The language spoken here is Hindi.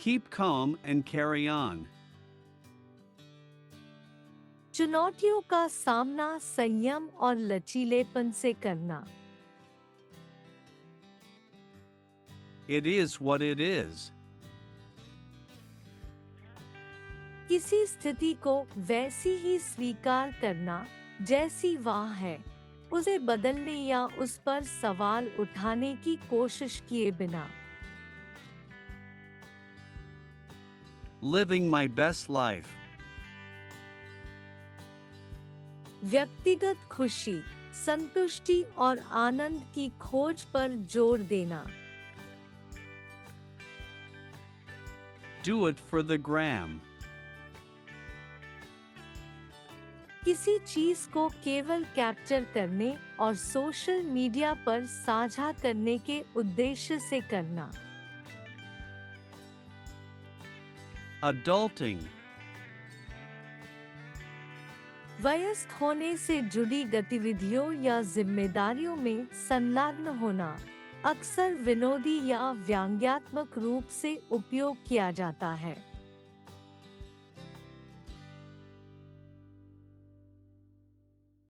Keep calm and carry on. चुनौतियों का सामना संयम और लचीलेपन से करना। It is what it is. किसी स्थिति को वैसी ही स्वीकार करना जैसी वह है, उसे बदलने या उस पर सवाल उठाने की कोशिश किए बिना। Living my best life. व्यक्तिगत खुशी, संतुष्टि और आनंद की खोज पर जोर देना। Do it for the gram. किसी चीज को केवल कैप्चर करने और सोशल मीडिया पर साझा करने के उद्देश्य से करना। Adulting. वयस्क होने से जुड़ी गतिविधियों या जिम्मेदारियों में संलग्न होना अक्सर विनोदी या व्यंग्यात्मक रूप से उपयोग किया जाता है।